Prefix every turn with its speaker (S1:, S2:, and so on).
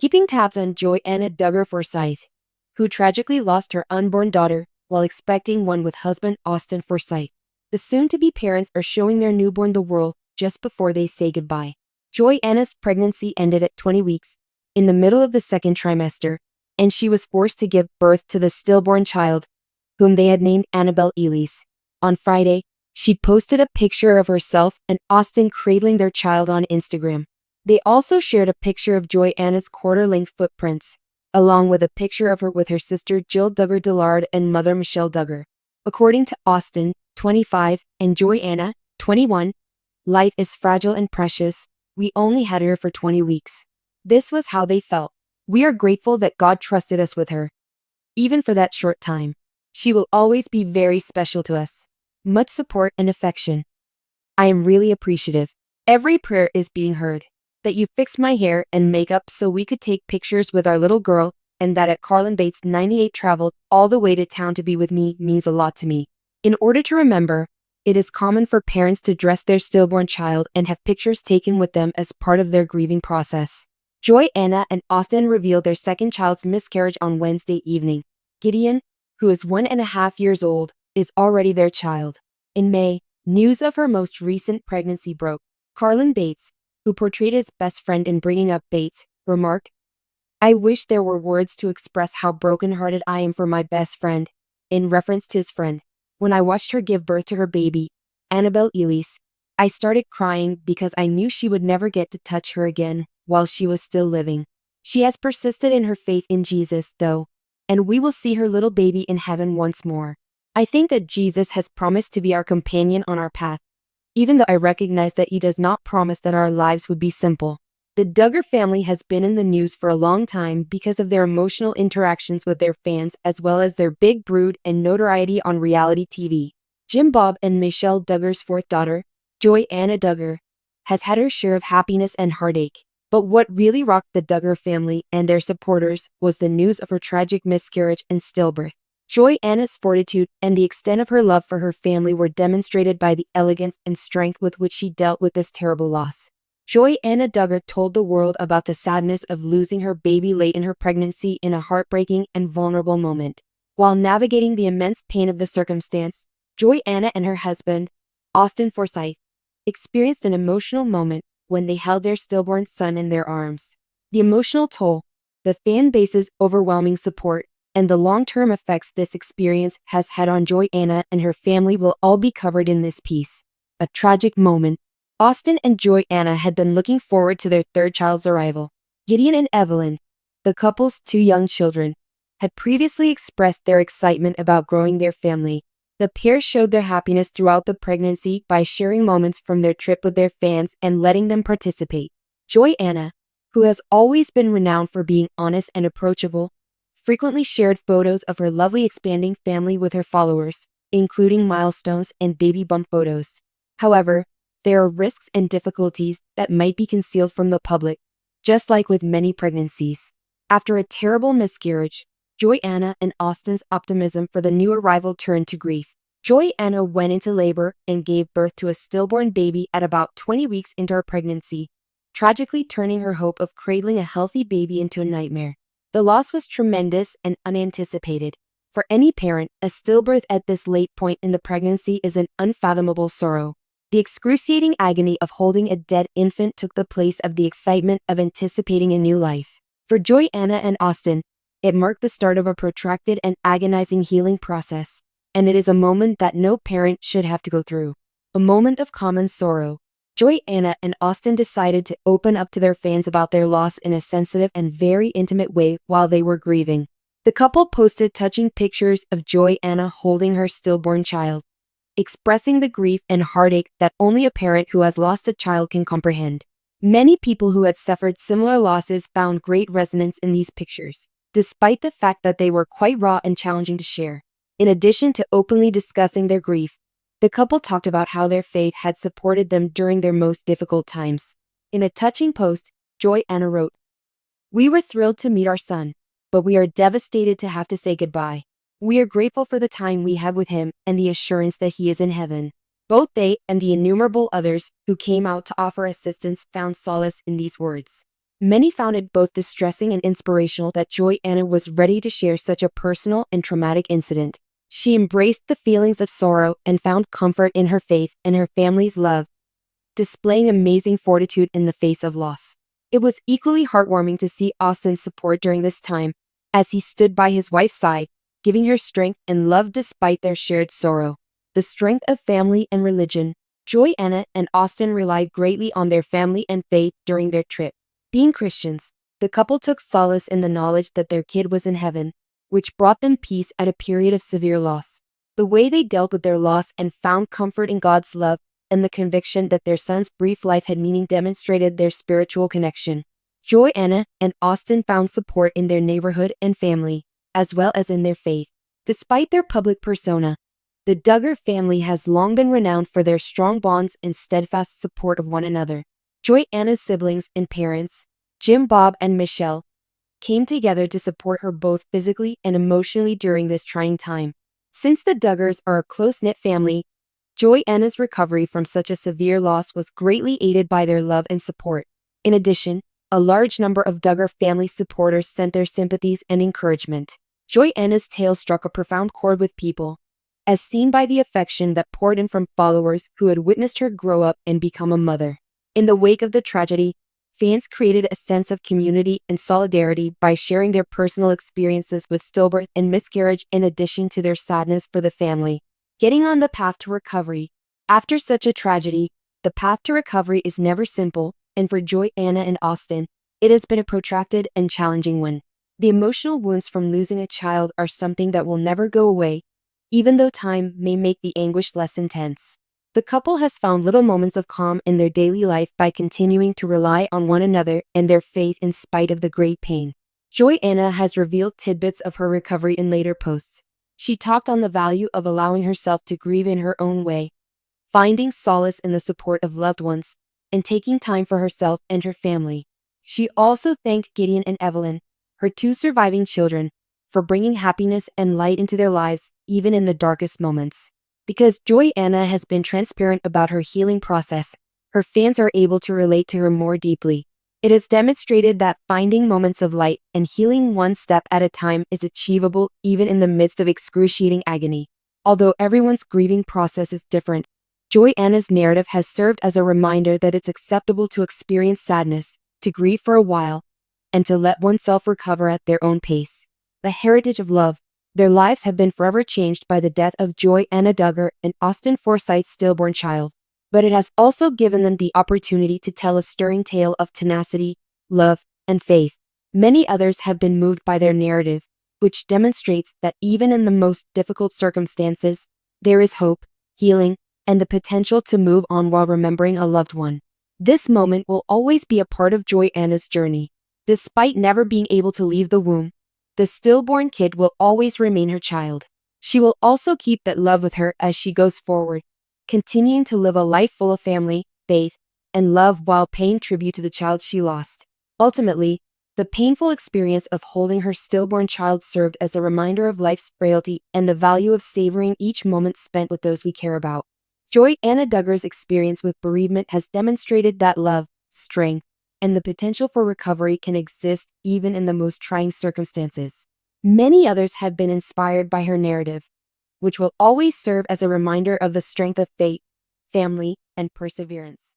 S1: keeping tabs on Johanna Duggar Forsyth, who tragically lost her unborn daughter while expecting one with husband Austin Forsyth. The soon-to-be parents are showing their newborn the world just before they say goodbye. Johanna's pregnancy ended at 20 weeks, in the middle of the second trimester, and she was forced to give birth to the stillborn child, whom they had named Annabelle Elise. On Friday, she posted a picture of herself and Austin cradling their child on Instagram. They also shared a picture of Johanna's quarter-length footprints, along with a picture of her with her sister Jill Duggar Dillard and mother Michelle Duggar. According to Austin, 25, and Johanna, 21, life is fragile and precious. We only had her for 20 weeks. This was how they felt. We are grateful that God trusted us with her, even for that short time. She will always be very special to us. Much support and affection. I am really appreciative. Every prayer is being heard. That you fixed my hair and makeup so we could take pictures with our little girl, and that at Carlin Bates 98 traveled all the way to town to be with me means a lot to me. In order to remember, it is common for parents to dress their stillborn child and have pictures taken with them as part of their grieving process. Johanna and Austin revealed their second child's miscarriage on Wednesday evening. Gideon, who is 1.5 years old, is already their child. In May, news of her most recent pregnancy broke. Carlin Bates, who portrayed his best friend in Bringing Up Bates, remarked, "I wish there were words to express how brokenhearted I am for my best friend," in reference to his friend. "When I watched her give birth to her baby, Annabelle Elise, I started crying because I knew she would never get to touch her again while she was still living. She has persisted in her faith in Jesus, though, and we will see her little baby in heaven once more. I think that Jesus has promised to be our companion on our path, even though I recognize that he does not promise that our lives would be simple." The Duggar family has been in the news for a long time because of their emotional interactions with their fans as well as their big brood and notoriety on reality TV. Jim Bob and Michelle Duggar's fourth daughter, Johanna Duggar, has had her share of happiness and heartache. But what really rocked the Duggar family and their supporters was the news of her tragic miscarriage and stillbirth. Johanna's fortitude and the extent of her love for her family were demonstrated by the elegance and strength with which she dealt with this terrible loss. Johanna Duggar told the world about the sadness of losing her baby late in her pregnancy in a heartbreaking and vulnerable moment. While navigating the immense pain of the circumstance, Johanna and her husband, Austin Forsyth, experienced an emotional moment when they held their stillborn son in their arms. The emotional toll, the fan base's overwhelming support, and the long-term effects this experience has had on Johanna and her family will all be covered in this piece. A tragic moment. Austin and Johanna had been looking forward to their third child's arrival. Gideon and Evelyn, the couple's two young children, had previously expressed their excitement about growing their family. The pair showed their happiness throughout the pregnancy by sharing moments from their trip with their fans and letting them participate. Johanna, who has always been renowned for being honest and approachable, frequently shared photos of her lovely expanding family with her followers, including milestones and baby bump photos. However, there are risks and difficulties that might be concealed from the public, just like with many pregnancies. After a terrible miscarriage, Johanna and Austin's optimism for the new arrival turned to grief. Johanna went into labor and gave birth to a stillborn baby at about 20 weeks into her pregnancy, tragically turning her hope of cradling a healthy baby into a nightmare. The loss was tremendous and unanticipated. For any parent, a stillbirth at this late point in the pregnancy is an unfathomable sorrow. The excruciating agony of holding a dead infant took the place of the excitement of anticipating a new life. For Johanna and Austin, it marked the start of a protracted and agonizing healing process, and it is a moment that no parent should have to go through. A moment of common sorrow. Johanna and Austin decided to open up to their fans about their loss in a sensitive and very intimate way while they were grieving. The couple posted touching pictures of Johanna holding her stillborn child, expressing the grief and heartache that only a parent who has lost a child can comprehend. Many people who had suffered similar losses found great resonance in these pictures, despite the fact that they were quite raw and challenging to share. In addition to openly discussing their grief, the couple talked about how their faith had supported them during their most difficult times. In a touching post, Johanna wrote, "We were thrilled to meet our son, but we are devastated to have to say goodbye. We are grateful for the time we had with him and the assurance that he is in heaven." Both they and the innumerable others who came out to offer assistance found solace in these words. Many found it both distressing and inspirational that Johanna was ready to share such a personal and traumatic incident. She embraced the feelings of sorrow and found comfort in her faith and her family's love, displaying amazing fortitude in the face of loss. It was equally heartwarming to see Austin's support during this time, as he stood by his wife's side, giving her strength and love despite their shared sorrow. The strength of family and religion. Johanna and Austin relied greatly on their family and faith during their trip. Being Christians, the couple took solace in the knowledge that their kid was in heaven, which brought them peace at a period of severe loss. The way they dealt with their loss and found comfort in God's love and the conviction that their son's brief life had meaning demonstrated their spiritual connection. Johanna and Austin found support in their neighborhood and family, as well as in their faith. Despite their public persona, the Duggar family has long been renowned for their strong bonds and steadfast support of one another. Johanna's siblings and parents, Jim, Bob, and Michelle, came together to support her both physically and emotionally during this trying time. Since the Duggars are a close-knit family, Johanna's recovery from such a severe loss was greatly aided by their love and support. In addition, a large number of Duggar family supporters sent their sympathies and encouragement. Johanna's tale struck a profound chord with people, as seen by the affection that poured in from followers who had witnessed her grow up and become a mother. In the wake of the tragedy, fans created a sense of community and solidarity by sharing their personal experiences with stillbirth and miscarriage in addition to their sadness for the family. Getting on the path to recovery. After such a tragedy, the path to recovery is never simple, and for Johanna and Austin, it has been a protracted and challenging one. The emotional wounds from losing a child are something that will never go away, even though time may make the anguish less intense. The couple has found little moments of calm in their daily life by continuing to rely on one another and their faith in spite of the great pain. Johanna has revealed tidbits of her recovery in later posts. She talked on the value of allowing herself to grieve in her own way, finding solace in the support of loved ones, and taking time for herself and her family. She also thanked Gideon and Evelyn, her two surviving children, for bringing happiness and light into their lives even in the darkest moments. Because Johanna has been transparent about her healing process, her fans are able to relate to her more deeply. It has demonstrated that finding moments of light and healing one step at a time is achievable even in the midst of excruciating agony. Although everyone's grieving process is different, Johanna's narrative has served as a reminder that it's acceptable to experience sadness, to grieve for a while, and to let oneself recover at their own pace. The heritage of love. Their lives have been forever changed by the death of Johanna Duggar and Austin Forsyth's stillborn child, but it has also given them the opportunity to tell a stirring tale of tenacity, love, and faith. Many others have been moved by their narrative, which demonstrates that even in the most difficult circumstances, there is hope, healing, and the potential to move on while remembering a loved one. This moment will always be a part of Johanna's journey. Despite never being able to leave the womb, the stillborn kid will always remain her child. She will also keep that love with her as she goes forward, continuing to live a life full of family, faith, and love while paying tribute to the child she lost. Ultimately, the painful experience of holding her stillborn child served as a reminder of life's frailty and the value of savoring each moment spent with those we care about. Johanna Duggar's experience with bereavement has demonstrated that love, strength, and the potential for recovery can exist even in the most trying circumstances. Many others have been inspired by her narrative, which will always serve as a reminder of the strength of faith, family, and perseverance.